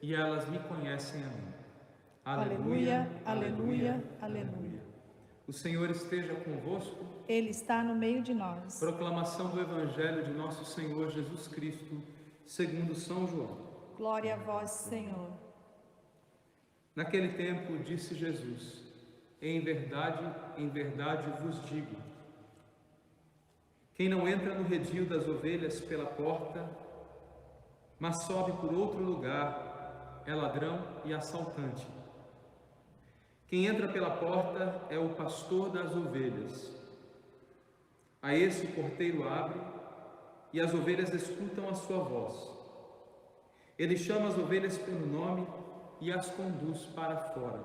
e elas me conhecem a mim. Aleluia, aleluia, aleluia. O Senhor esteja convosco. Ele está no meio de nós. Proclamação do Evangelho de nosso Senhor Jesus Cristo, segundo São João. Glória a vós, Senhor. Naquele tempo disse Jesus: em verdade vos digo, quem não entra no redil das ovelhas pela porta, mas sobe por outro lugar, é ladrão e assaltante. Quem entra pela porta é o pastor das ovelhas. A esse o porteiro abre, e as ovelhas escutam a sua voz. Ele chama as ovelhas pelo nome e as conduz para fora.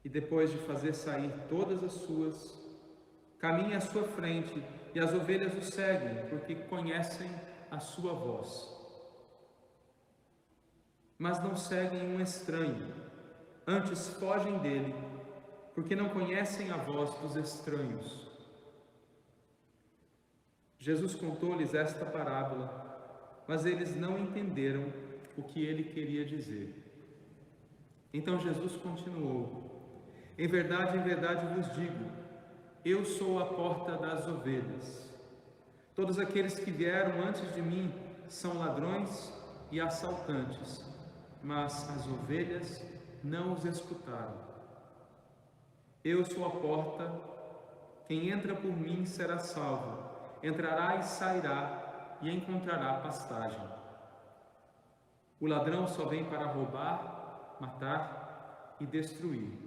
E depois de fazer sair todas as suas, caminha à sua frente, e as ovelhas o seguem, porque conhecem a sua voz. Mas não seguem um estranho, antes fogem dele, porque não conhecem a voz dos estranhos. Jesus contou-lhes esta parábola, mas eles não entenderam o que ele queria dizer. Então Jesus continuou: em verdade vos digo, eu sou a porta das ovelhas. Todos aqueles que vieram antes de mim são ladrões e assaltantes, mas as ovelhas não os escutaram. Eu sou a porta, quem entra por mim será salvo, entrará e sairá e encontrará pastagem. O ladrão só vem para roubar, matar e destruir.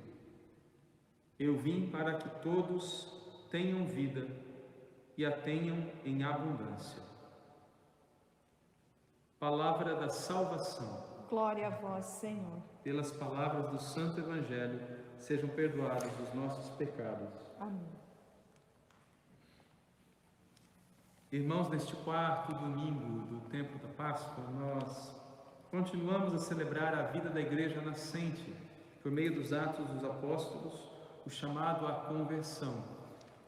Eu vim para que todos tenham vida e a tenham em abundância. Palavra da salvação. Glória a vós, Senhor. Pelas palavras do Santo Evangelho, sejam perdoados os nossos pecados. Amém. Irmãos, neste quarto domingo do tempo da Páscoa, nós continuamos a celebrar a vida da Igreja nascente, por meio dos Atos dos Apóstolos, o chamado à conversão.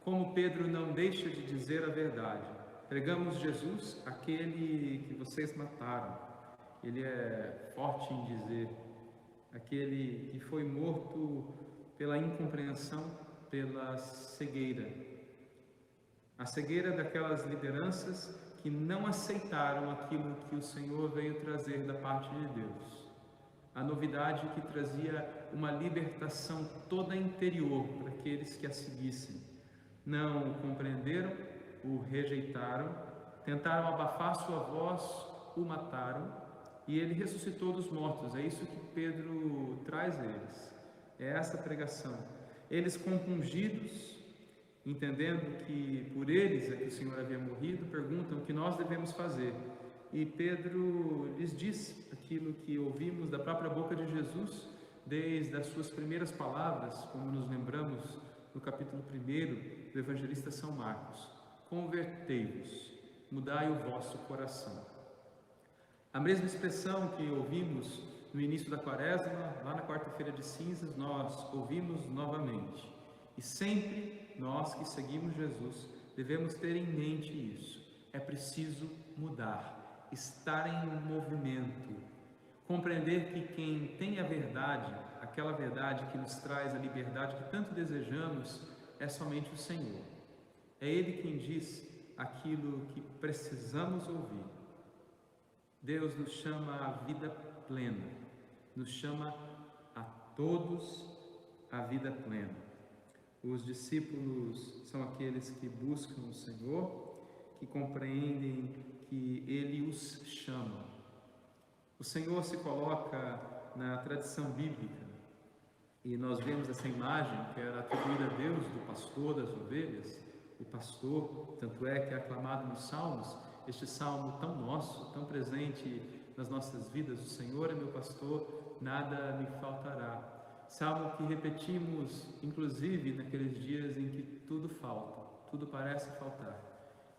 Como Pedro não deixa de dizer a verdade: pregamos Jesus, aquele que vocês mataram. Ele é forte em dizer, aquele que foi morto pela incompreensão, pela cegueira. A cegueira daquelas lideranças que não aceitaram aquilo que o Senhor veio trazer da parte de Deus. A novidade que trazia uma libertação toda interior para aqueles que a seguissem. Não o compreenderam, o rejeitaram, tentaram abafar sua voz, o mataram, e ele ressuscitou dos mortos. É isso que Pedro traz a eles. É essa pregação. Eles compungidos, entendendo que por eles é que o Senhor havia morrido, perguntam o que nós devemos fazer. E Pedro lhes diz aquilo que ouvimos da própria boca de Jesus, desde as suas primeiras palavras, como nos lembramos no capítulo 1 do evangelista São Marcos: convertei-vos, mudai o vosso coração. A mesma expressão que ouvimos no início da Quaresma, lá na quarta-feira de cinzas, nós ouvimos novamente. E sempre nós que seguimos Jesus devemos ter em mente isso. É preciso mudar, estar em movimento, compreender que quem tem a verdade, aquela verdade que nos traz a liberdade que tanto desejamos, é somente o Senhor. É Ele quem diz aquilo que precisamos ouvir. Deus nos chama à vida plena, nos chama a todos à vida plena. Os discípulos são aqueles que buscam o Senhor, que compreendem que Ele os chama. O Senhor se coloca na tradição bíblica, e nós vemos essa imagem que era atribuída a Deus do pastor das ovelhas. O pastor, tanto é que é aclamado nos Salmos, este salmo tão nosso, tão presente nas nossas vidas: o Senhor é meu pastor, nada me faltará. Salmo que repetimos, inclusive, naqueles dias em que tudo falta, tudo parece faltar.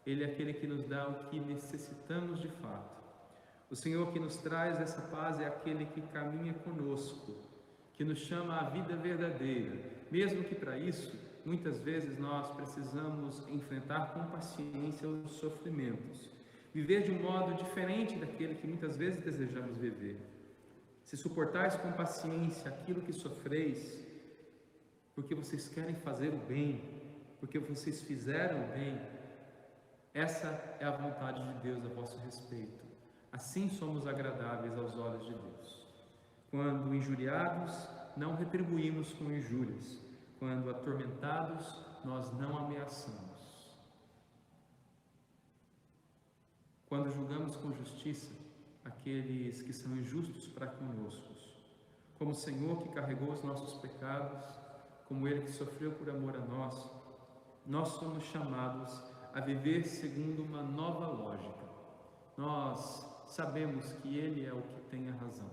Ele é aquele que nos dá o que necessitamos de fato. O Senhor que nos traz essa paz é aquele que caminha conosco, que nos chama à vida verdadeira, mesmo que para isso, muitas vezes nós precisamos enfrentar com paciência os sofrimentos. viver de um modo diferente daquele que muitas vezes desejamos viver. Se suportais com paciência aquilo que sofreis, porque vocês querem fazer o bem, porque vocês fizeram o bem, essa é a vontade de Deus a vosso respeito. Assim somos agradáveis aos olhos de Deus. Quando injuriados, não retribuímos com injúrias. Quando atormentados, nós não ameaçamos. Quando julgamos com justiça aqueles que são injustos para conosco, como o Senhor que carregou os nossos pecados, como Ele que sofreu por amor a nós somos chamados a viver segundo uma nova lógica. Nós sabemos que Ele é o que tem a razão,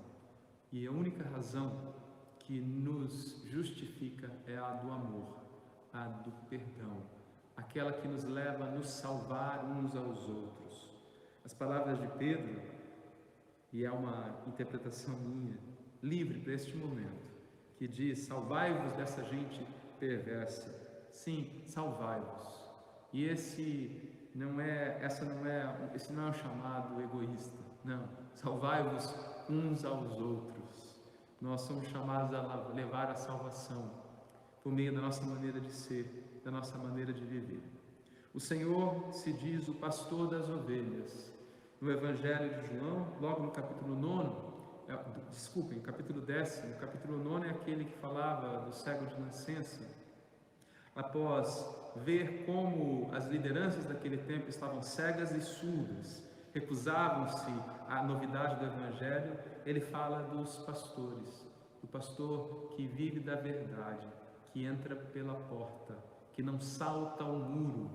e a única razão que nos justifica é a do amor, a do perdão, aquela que nos leva a nos salvar uns aos outros. As palavras de Pedro, e é uma interpretação minha, livre para este momento, que diz: salvai-vos dessa gente perversa. Sim, salvai-vos. E esse não é um chamado egoísta, não. Salvai-vos uns aos outros. Nós somos chamados a levar a salvação por meio da nossa maneira de ser, da nossa maneira de viver. O Senhor se diz o pastor das ovelhas. No Evangelho de João, logo no capítulo 9, capítulo 10, o capítulo 9 é aquele que falava do cego de nascença. Após ver como as lideranças daquele tempo estavam cegas e surdas, recusavam-se à novidade do Evangelho, ele fala dos pastores, do pastor que vive da verdade, que entra pela porta, que não salta o muro.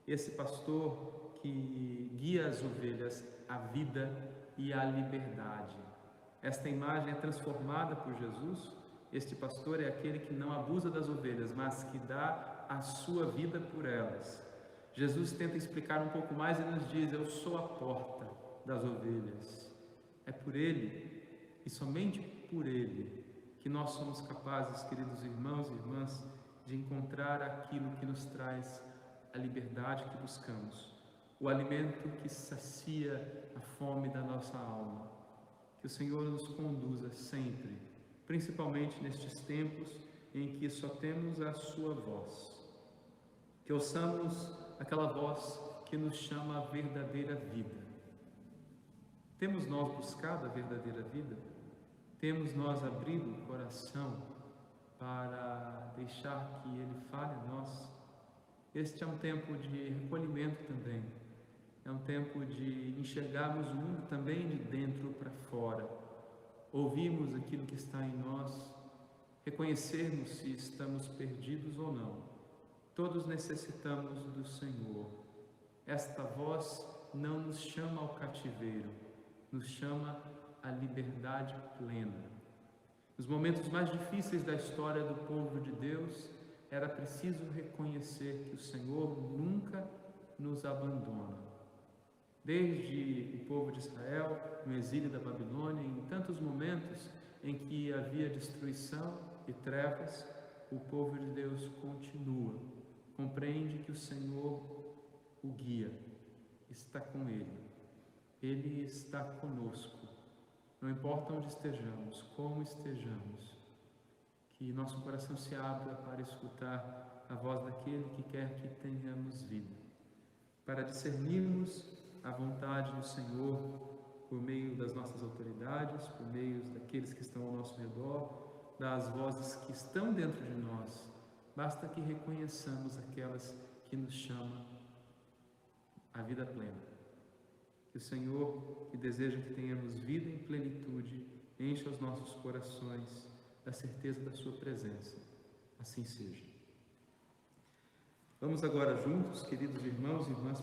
Esse pastor que guia as ovelhas à vida e à liberdade. Esta imagem é transformada por Jesus. Este pastor é aquele que não abusa das ovelhas, mas que dá a sua vida por elas. Jesus tenta explicar um pouco mais e nos diz: eu sou a porta das ovelhas. É por Ele, e somente por Ele, que nós somos capazes, queridos irmãos e irmãs, de encontrar aquilo que nos traz a liberdade que buscamos, o alimento que sacia a fome da nossa alma. Que o Senhor nos conduza sempre, principalmente nestes tempos em que só temos a sua voz. Que ouçamos aquela voz que nos chama à verdadeira vida. Temos nós buscado a verdadeira vida? Temos nós abrido o coração para deixar que Ele fale a nós? Este é um tempo de recolhimento também. É um tempo de enxergarmos o mundo também de dentro para fora. Ouvirmos aquilo que está em nós, reconhecermos se estamos perdidos ou não. Todos necessitamos do Senhor. Esta voz não nos chama ao cativeiro, nos chama à liberdade plena. Nos momentos mais difíceis da história do povo de Deus, era preciso reconhecer que o Senhor nunca nos abandona. Desde o povo de Israel, no exílio da Babilônia, em tantos momentos em que havia destruição e trevas, o povo de Deus continua, compreende que o Senhor o guia, está com Ele está conosco. Não importa onde estejamos, como estejamos, que nosso coração se abra para escutar a voz daquele que quer que tenhamos vida, para discernirmos a vontade do Senhor por meio das nossas autoridades, por meio daqueles que estão ao nosso redor, das vozes que estão dentro de nós. Basta que reconheçamos aquelas que nos chamam à vida plena. Que o Senhor, que deseja que tenhamos vida em plenitude, encha os nossos corações da certeza da sua presença. Assim seja. Vamos agora juntos, queridos irmãos e irmãs,